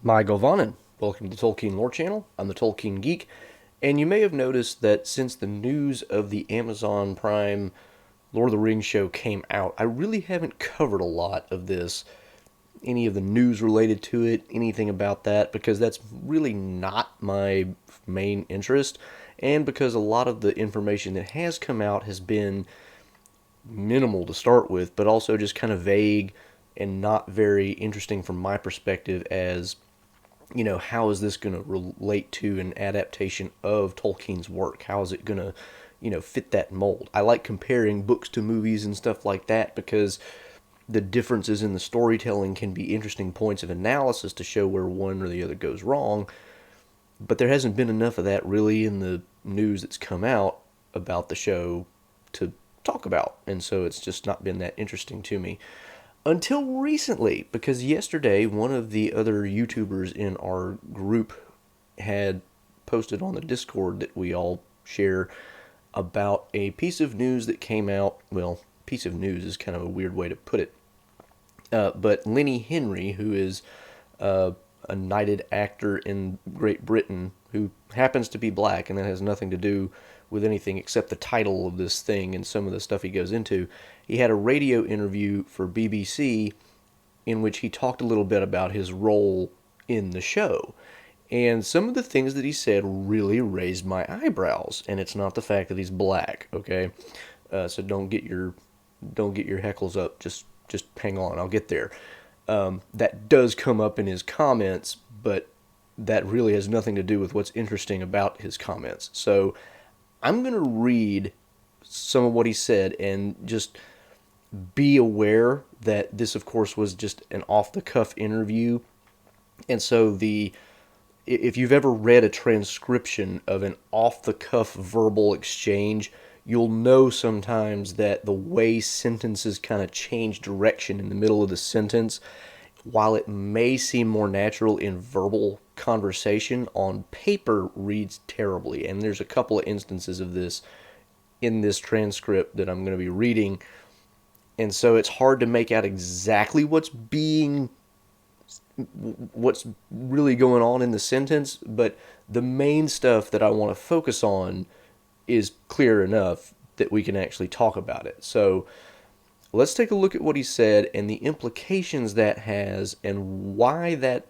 My Govanen. Welcome to the Tolkien Lore Channel. I'm the Tolkien Geek, and you may have noticed that since the news of the Amazon Prime Lord of the Rings show came out, I really haven't covered a lot of this, any of the news related to it, anything about that, because that's really not my main interest, and because a lot of the information that has come out has been minimal to start with, but also just kind of vague and not very interesting from my perspective as how is this going to relate to an adaptation of Tolkien's work? How is it going to, fit that mold? I like comparing books to movies and stuff like that because the differences in the storytelling can be interesting points of analysis to show where one or the other goes wrong. But there hasn't been enough of that really in the news that's come out about the show to talk about. And so it's just not been that interesting to me until recently, because yesterday one of the other YouTubers in our group had posted on the Discord that we all share about a piece of news that came out. Well, piece of news is kind of a weird way to put it. But Lenny Henry, who is a knighted actor in Great Britain who happens to be black, and that has nothing to do with anything except the title of this thing and some of the stuff he goes into. He had a radio interview for BBC in which he talked a little bit about his role in the show. And some of the things that he said really raised my eyebrows, and it's not the fact that he's black, okay? So don't get your heckles up. Just hang on, I'll get there. That does come up in his comments, but that really has nothing to do with what's interesting about his comments. So I'm going to read some of what he said and just be aware that this, of course, was just an off-the-cuff interview. And so if you've ever read a transcription of an off-the-cuff verbal exchange, you'll know sometimes that the way sentences kind of change direction in the middle of the sentence, while it may seem more natural in verbal conversation, on paper reads terribly. And there's a couple of instances of this in this transcript that I'm going to be reading. And so it's hard to make out exactly what's really going on in the sentence, but the main stuff that I want to focus on is clear enough that we can actually talk about it. So let's take a look at what he said and the implications that has and why that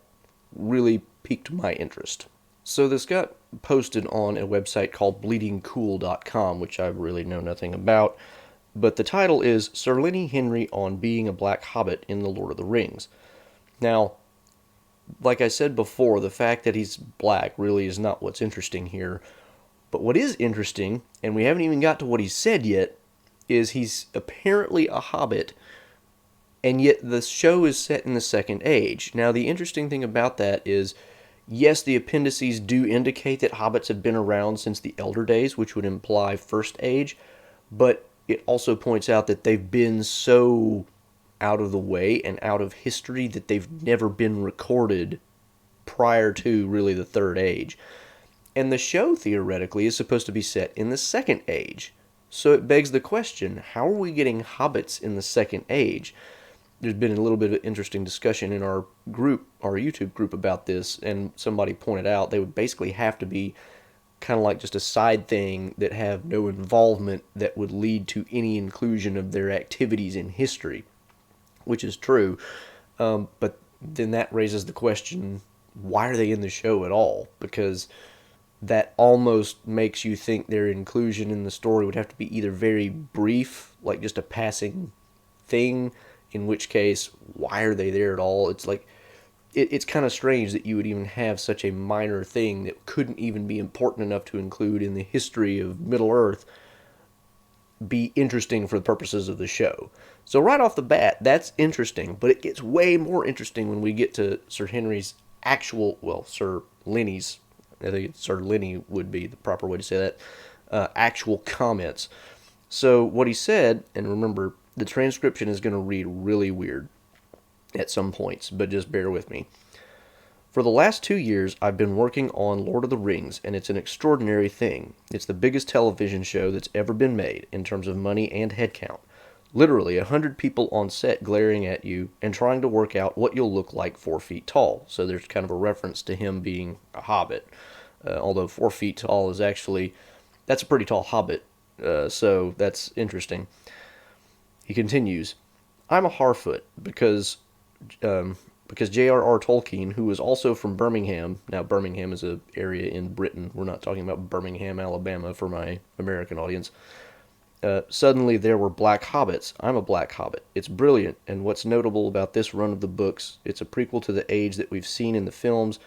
really piqued my interest. So this got posted on a website called bleedingcool.com, which I really know nothing about, but the title is Sir Lenny Henry on Being a Black Hobbit in The Lord of the Rings. Now, like I said before, the fact that he's black really is not what's interesting here. But what is interesting, and we haven't even got to what he said yet, is he's apparently a hobbit, and yet the show is set in the Second Age. Now, the interesting thing about that is, yes, the appendices do indicate that hobbits have been around since the Elder Days, which would imply First Age, but it also points out that they've been so out of the way and out of history that they've never been recorded prior to really the Third Age. And the show, theoretically, is supposed to be set in the Second Age. So it begs the question, how are we getting hobbits in the Second Age? There's been a little bit of interesting discussion in our group, our YouTube group, about this, and somebody pointed out they would basically have to be kind of like just a side thing that have no involvement that would lead to any inclusion of their activities in history, which is true. But then that raises the question, why are they in the show at all? Because that almost makes you think their inclusion in the story would have to be either very brief, like just a passing thing, in which case, why are they there at all? It's like, it's kind of strange that you would even have such a minor thing that couldn't even be important enough to include in the history of Middle-earth be interesting for the purposes of the show. So right off the bat, that's interesting, but it gets way more interesting when we get to Sir Henry's Sir Lenny's, I think Sir Lenny would be the proper way to say that, actual comments. So what he said, and remember, the transcription is going to read really weird at some points, but just bear with me. For the last 2 years, I've been working on Lord of the Rings, and it's an extraordinary thing. It's the biggest television show that's ever been made in terms of money and headcount. Literally, 100 people on set glaring at you and trying to work out what you'll look like 4 feet tall. So there's kind of a reference to him being a hobbit. Although 4 feet tall is actually, that's a pretty tall hobbit. So that's interesting. He continues, I'm a Harfoot because J.R.R. Tolkien, who was also from Birmingham. Now, Birmingham is an area in Britain. We're not talking about Birmingham, Alabama for my American audience. Suddenly there were black hobbits. I'm a black hobbit. It's brilliant, and what's notable about this run of the books, it's a prequel to the age that we've seen in the films.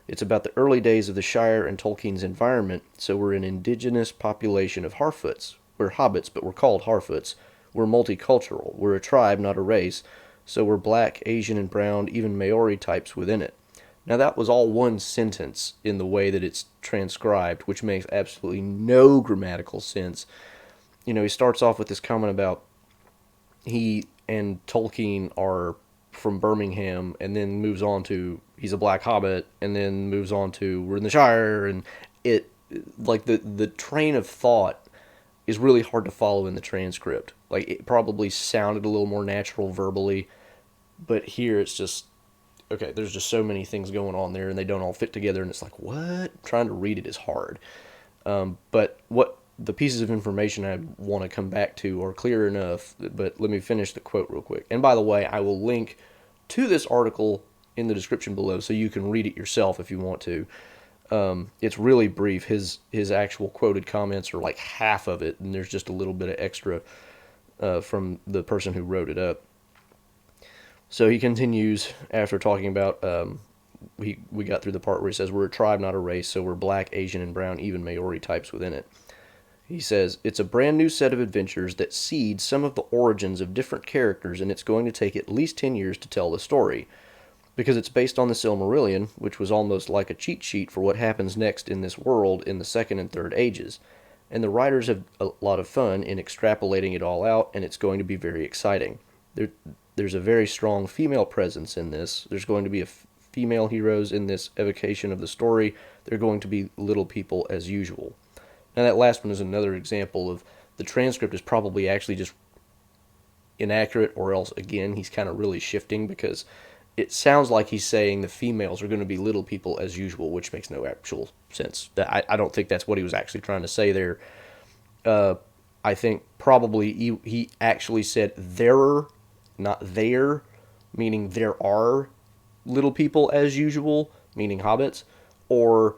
It's about the early days of the Shire and Tolkien's environment, so we're an indigenous population of Harfoots. We're hobbits, but we're called Harfoots. We're multicultural. We're a tribe, not a race, so we're black, Asian, and brown, even Maori types within it. Now that was all one sentence in the way that it's transcribed, which makes absolutely no grammatical sense. He starts off with this comment about he and Tolkien are from Birmingham, and then moves on to he's a black hobbit, and then moves on to we're in the Shire, and it like the train of thought is really hard to follow in the transcript. Like, it probably sounded a little more natural verbally, but here it's just okay. There's just so many things going on there, and they don't all fit together, and it's like, what? Trying to read it is hard. But what the pieces of information I want to come back to are clear enough, but let me finish the quote real quick. And by the way, I will link to this article in the description below so you can read it yourself if you want to. It's really brief. His actual quoted comments are like half of it, and there's just a little bit of extra from the person who wrote it up. So he continues after talking about we got through the part where he says we're a tribe, not a race, so we're black, Asian, and brown, even Maori types within it. He says, it's a brand new set of adventures that seed some of the origins of different characters, and it's going to take at least 10 years to tell the story. Because it's based on the Silmarillion, which was almost like a cheat sheet for what happens next in this world in the second and third ages. And the writers have a lot of fun in extrapolating it all out, and it's going to be very exciting. There's a very strong female presence in this. There's going to be female heroes in this evocation of the story. They're going to be little people as usual. Now, that last one is another example of the transcript is probably actually just inaccurate, or else, again, he's kind of really shifting, because it sounds like he's saying the females are going to be little people as usual, which makes no actual sense. I don't think that's what he was actually trying to say there. I think probably he actually said there, not there, meaning there are little people as usual, meaning hobbits, or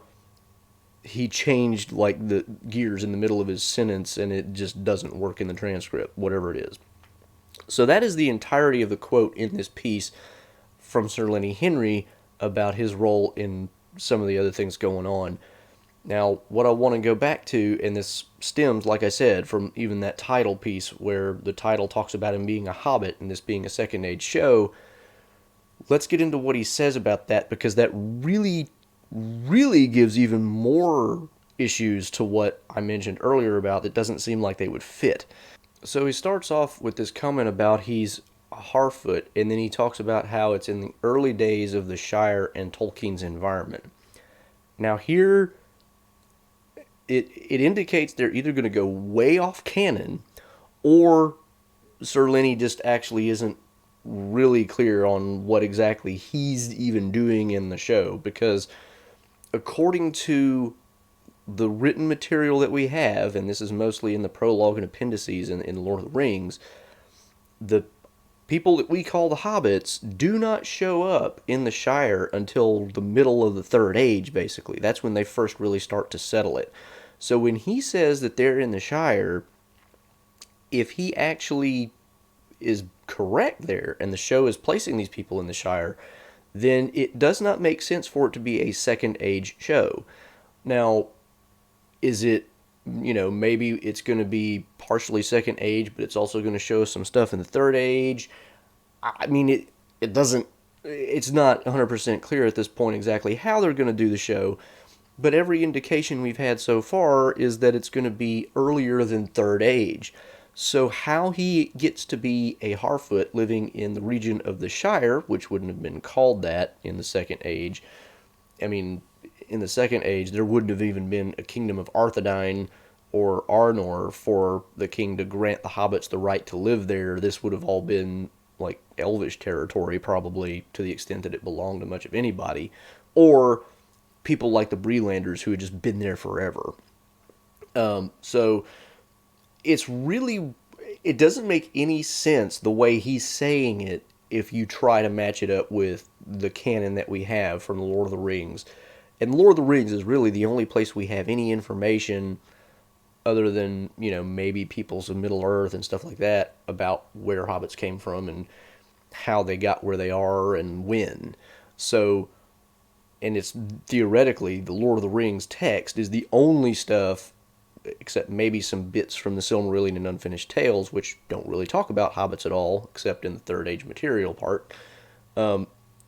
he changed like the gears in the middle of his sentence and it just doesn't work in the transcript, whatever it is. So that is the entirety of the quote in this piece from Sir Lenny Henry about his role in some of the other things going on. Now, what I want to go back to, and this stems, like I said, from even that title piece where the title talks about him being a hobbit and this being a second age show. Let's get into what he says about that, because that really gives even more issues to what I mentioned earlier about that doesn't seem like they would fit. So he starts off with this comment about he's a Harfoot, and then he talks about how it's in the early days of the Shire and Tolkien's environment. Now here, it indicates they're either going to go way off canon, or Sir Lenny just actually isn't really clear on what exactly he's even doing in the show, because according to the written material that we have, and this is mostly in the prologue and appendices in Lord of the Rings, the people that we call the hobbits do not show up in the Shire until the middle of the Third Age, basically. That's when they first really start to settle it. So when he says that they're in the Shire, if he actually is correct there, and the show is placing these people in the Shire, then it does not make sense for it to be a second age show. Now, is it, maybe it's going to be partially second age, but it's also going to show some stuff in the third age? I mean, it's not 100% clear at this point exactly how they're going to do the show, but every indication we've had so far is that it's going to be earlier than third age. So how he gets to be a Harfoot living in the region of the Shire, which wouldn't have been called that in the second age. I mean, in the second age, there wouldn't have even been a kingdom of Arthedain or Arnor for the king to grant the hobbits the right to live there, this would have all been like elvish territory, probably to the extent that it belonged to much of anybody, or people like the Brelanders who had just been there forever. So it's really, it doesn't make any sense the way he's saying it if you try to match it up with the canon that we have from the Lord of the Rings. And Lord of the Rings is really the only place we have any information other than, maybe peoples of Middle Earth and stuff like that about where hobbits came from and how they got where they are and when. So, and it's theoretically the Lord of the Rings text is the only stuff, except maybe some bits from the Silmarillion and Unfinished Tales, which don't really talk about hobbits at all, except in the Third Age material part.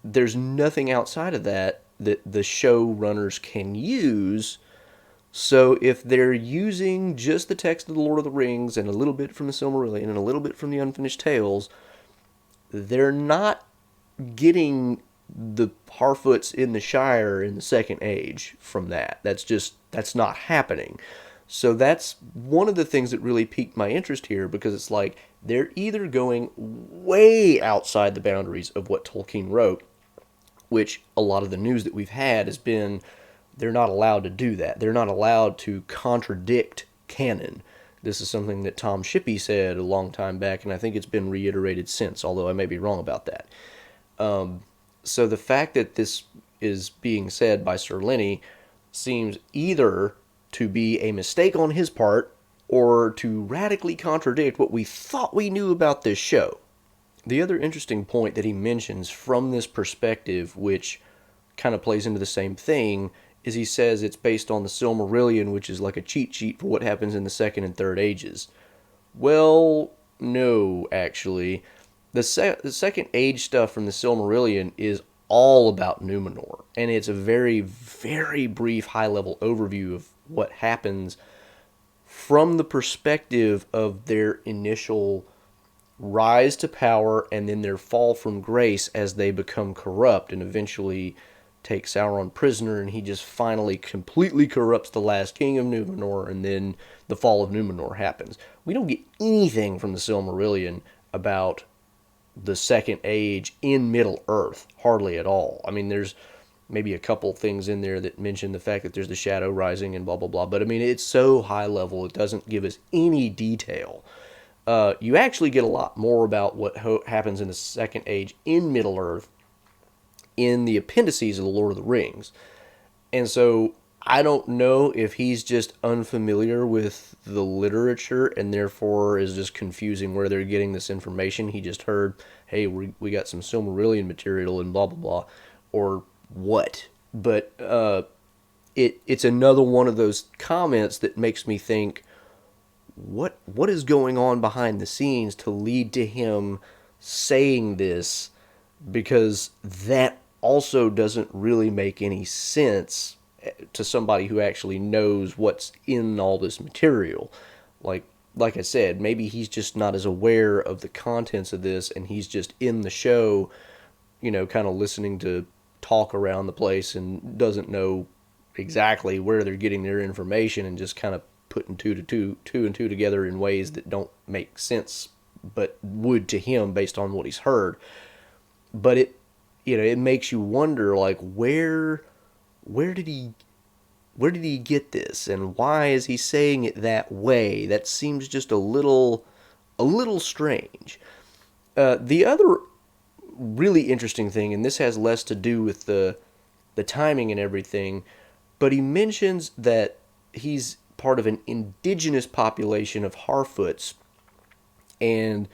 There's nothing outside of that that the showrunners can use. So if they're using just the text of the Lord of the Rings and a little bit from the Silmarillion and a little bit from the Unfinished Tales, they're not getting the Harfoots in the Shire in the Second Age from that. That's not happening. So that's one of the things that really piqued my interest here, because it's like they're either going way outside the boundaries of what Tolkien wrote, which a lot of the news that we've had has been they're not allowed to do that. They're not allowed to contradict canon. This is something that Tom Shippey said a long time back, and I think it's been reiterated since, although I may be wrong about that. So the fact that this is being said by Sir Lenny seems either to be a mistake on his part or to radically contradict what we thought we knew about this show. The other interesting point that he mentions from this perspective, which kind of plays into the same thing, is he says it's based on the Silmarillion, which is like a cheat sheet for what happens in the Second and Third Ages. Well, no, actually. The Second Age stuff from the Silmarillion is all about Numenor, and it's a very, very brief high-level overview of what happens from the perspective of their initial rise to power and then their fall from grace as they become corrupt and eventually take Sauron prisoner, and he just finally completely corrupts the last king of Numenor, and then the fall of Numenor happens. We don't get anything from the Silmarillion about the Second Age in Middle-earth, hardly at all. I mean, there's maybe a couple things in there that mention the fact that there's the shadow rising and blah, blah, blah, but I mean, it's so high level, it doesn't give us any detail. You actually get a lot more about what happens in the Second Age in Middle-earth in the appendices of the Lord of the Rings. And so I don't know if he's just unfamiliar with the literature and therefore is just confusing where they're getting this information. He just heard, hey, we got some Silmarillion material and blah, blah, blah, or what. But it's another one of those comments that makes me think, what is going on behind the scenes to lead to him saying this? Because that also doesn't really make any sense to somebody who actually knows what's in all this material. Like I said, maybe he's just not as aware of the contents of this, and he's just in the show, kind of listening to talk around the place and doesn't know exactly where they're getting their information, and just kind of putting two and two together in ways that don't make sense, but would to him based on what he's heard. But it makes you wonder, like, where did he get this, and why is he saying it that way? That seems just a little strange. The other really interesting thing, and this has less to do with the timing and everything, but he mentions that he's part of an indigenous population of Harfoots, and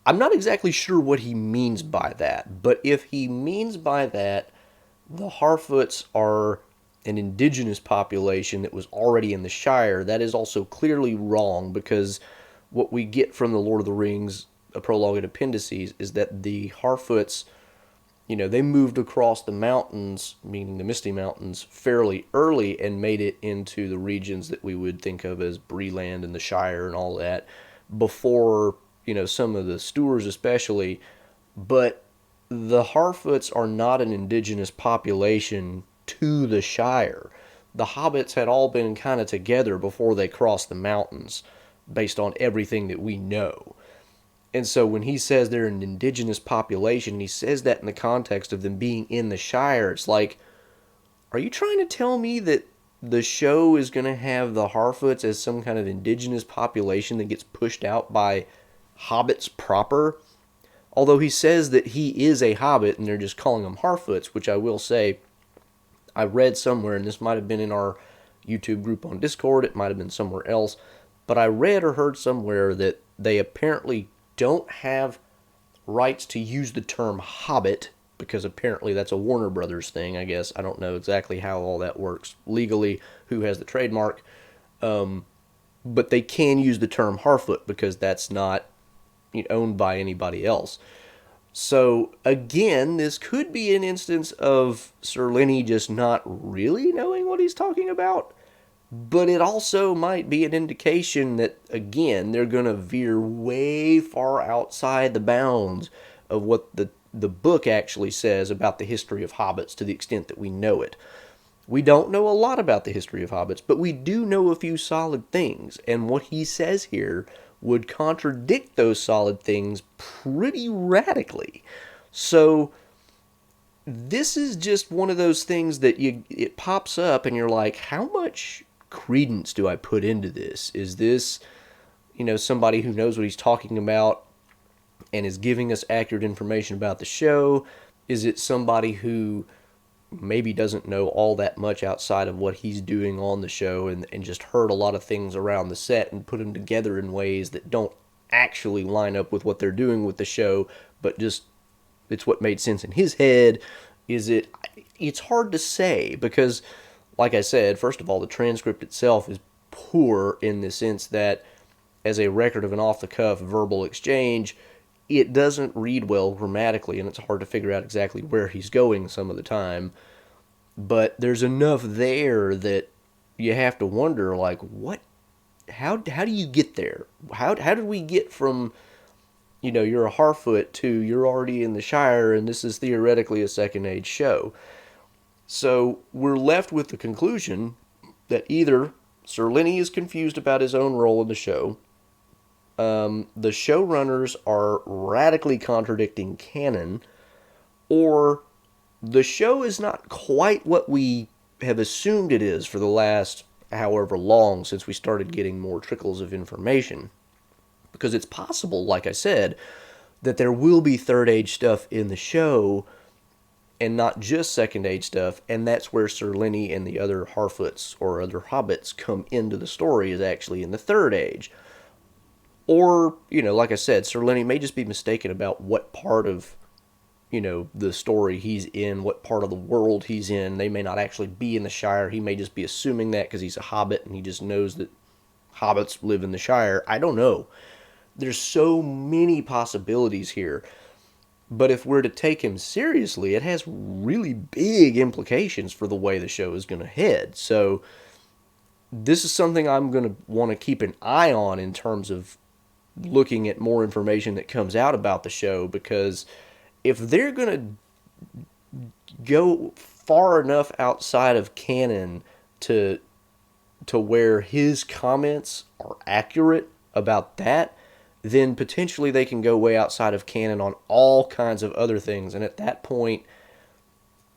I'm not exactly sure what he means by that, but if he means by that the Harfoots are an indigenous population that was already in the Shire, that is also clearly wrong, because what we get from the Lord of the Rings, a prologue and appendices, is that the Harfoots, they moved across the mountains, meaning the Misty Mountains, fairly early and made it into the regions that we would think of as Breland and the Shire and all that, before, some of the Stewars especially. But the Harfoots are not an indigenous population to the Shire. the hobbits had all been kind of together before they crossed the mountains, based on everything that we know. And so when he says they're an indigenous population, and he says that in the context of them being in the Shire, it's like, are you trying to tell me that the show is going to have the Harfoots as some kind of indigenous population that gets pushed out by hobbits proper? Although he says that he is a hobbit and they're just calling him Harfoots, which I will say, I read somewhere, and this might have been in our YouTube group on Discord, it might have been somewhere else, but I read or heard somewhere that they apparently don't have rights to use the term Hobbit, because apparently that's a Warner Brothers thing, I guess. I don't know exactly how all that works legally, who has the trademark. But they can use the term Harfoot because that's not owned by anybody else. So, again, this could be an instance of Sir Lenny just not really knowing what he's talking about. But it also might be an indication that, again, they're going to veer way far outside the bounds of what the book actually says about the history of hobbits to the extent that we know it. We don't know a lot about the history of hobbits, but we do know a few solid things. And what he says here would contradict those solid things pretty radically. So this is just one of those things that it pops up and you're like, how much credence do I put into this? Is this, somebody who knows what he's talking about and is giving us accurate information about the show? Is it somebody who maybe doesn't know all that much outside of what he's doing on the show and just heard a lot of things around the set and put them together in ways that don't actually line up with what they're doing with the show, but just it's what made sense in his head? It's hard to say because, like I said, first of all, the transcript itself is poor in the sense that as a record of an off-the-cuff verbal exchange, it doesn't read well grammatically, and it's hard to figure out exactly where he's going some of the time. But there's enough there that you have to wonder, like, what? How do you get there? How did we get from, you're a Harfoot to you're already in the Shire, and this is theoretically a Second Age show? So we're left with the conclusion that either Sir Lenny is confused about his own role in the show, the showrunners are radically contradicting canon, or the show is not quite what we have assumed it is for the last however long since we started getting more trickles of information. Because it's possible, like I said, that there will be Third Age stuff in the show and not just Second Age stuff, and that's where Sir Lenny and the other Harfoots or other hobbits come into the story, is actually in the Third Age. Or, like I said, Sir Lenny may just be mistaken about what part of, the story he's in, what part of the world he's in. They may not actually be in the Shire. He may just be assuming that because he's a hobbit and he just knows that hobbits live in the Shire. I don't know. There's so many possibilities here. But if we're to take him seriously, it has really big implications for the way the show is going to head. So this is something I'm going to want to keep an eye on in terms of looking at more information that comes out about the show, because if they're going to go far enough outside of canon to where his comments are accurate about that, then potentially they can go way outside of canon on all kinds of other things. And at that point,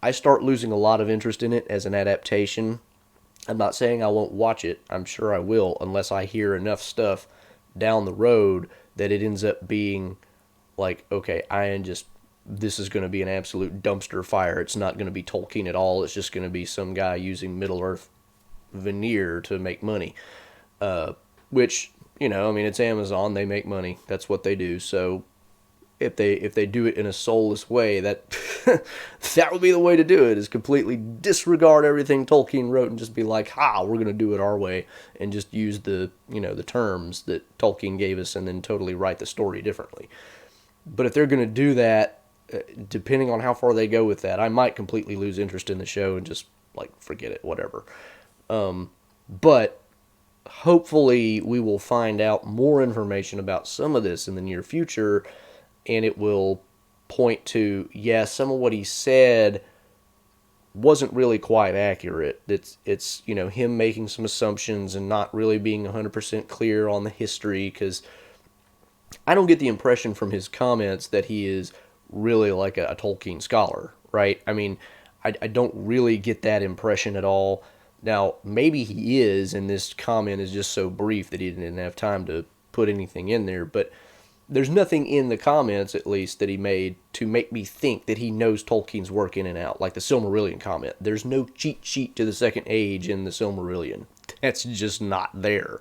I start losing a lot of interest in it as an adaptation. I'm not saying I won't watch it. I'm sure I will, unless I hear enough stuff down the road that it ends up being like, okay, this is going to be an absolute dumpster fire. It's not going to be Tolkien at all. It's just going to be some guy using Middle-earth veneer to make money. Which, it's Amazon. They make money. That's what they do. So if they do it in a soulless way, that that would be the way to do it, is completely disregard everything Tolkien wrote and just be like, we're going to do it our way, and just use the terms that Tolkien gave us and then totally write the story differently. But if they're going to do that, depending on how far they go with that, I might completely lose interest in the show and just forget it, whatever. But hopefully we will find out more information about some of this in the near future, and it will point to, some of what he said wasn't really quite accurate. It's him making some assumptions and not really being 100% clear on the history, because I don't get the impression from his comments that he is really like a Tolkien scholar, right? I mean, I don't really get that impression at all. Now, maybe he is, and this comment is just so brief that he didn't have time to put anything in there, but there's nothing in the comments, at least, that he made to make me think that he knows Tolkien's work in and out, like the Silmarillion comment. There's no cheat sheet to the Second Age in the Silmarillion. That's just not there.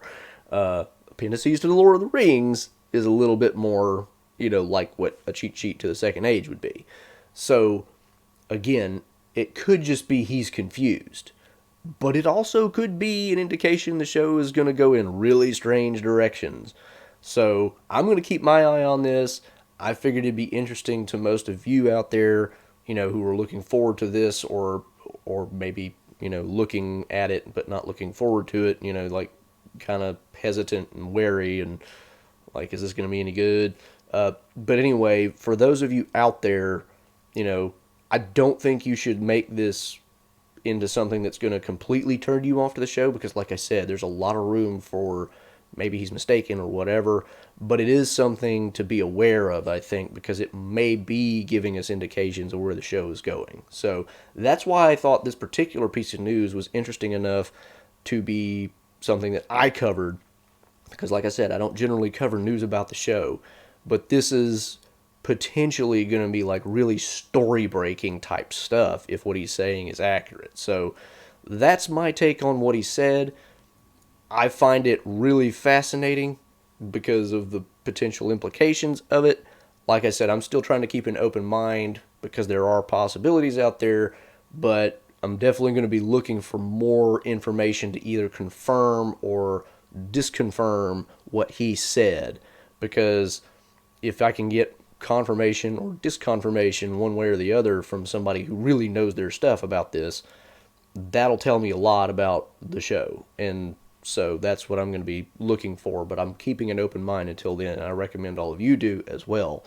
Appendices to the Lord of the Rings is a little bit more, like what a cheat sheet to the Second Age would be. So, again, it could just be he's confused. But it also could be an indication the show is going to go in really strange directions. So I'm going to keep my eye on this. I figured it'd be interesting to most of you out there, who are looking forward to this, or maybe, looking at it but not looking forward to it, like kind of hesitant and wary and like, is this going to be any good? But anyway, for those of you out there, I don't think you should make this into something that's going to completely turn you off to the show, because like I said, there's a lot of room for maybe he's mistaken or whatever, but it is something to be aware of, I think, because it may be giving us indications of where the show is going. So that's why I thought this particular piece of news was interesting enough to be something that I covered, because like I said, I don't generally cover news about the show, but this is potentially going to be like really story-breaking type stuff if what he's saying is accurate. So that's my take on what he said. I find it really fascinating because of the potential implications of it. Like I said, I'm still trying to keep an open mind because there are possibilities out there, but I'm definitely going to be looking for more information to either confirm or disconfirm what he said, because if I can get confirmation or disconfirmation one way or the other from somebody who really knows their stuff about this, that'll tell me a lot about the show. And so that's what I'm going to be looking for, but I'm keeping an open mind until then, and I recommend all of you do as well.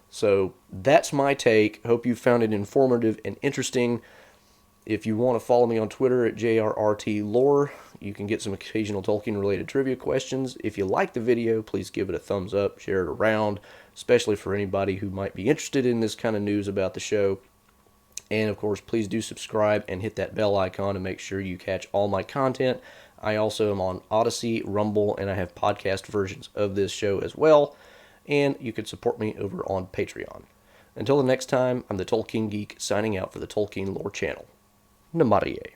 So that's my take. Hope you found it informative and interesting. If you want to follow me on Twitter at JRRTLore, you can get some occasional Tolkien-related trivia questions. If you like the video, please give it a thumbs up, share it around, especially for anybody who might be interested in this kind of news about the show. And, of course, please do subscribe and hit that bell icon to make sure you catch all my content. I also am on Odyssey, Rumble, and I have podcast versions of this show as well. And you can support me over on Patreon. Until the next time, I'm the Tolkien Geek, signing out for the Tolkien Lore channel. Namarie.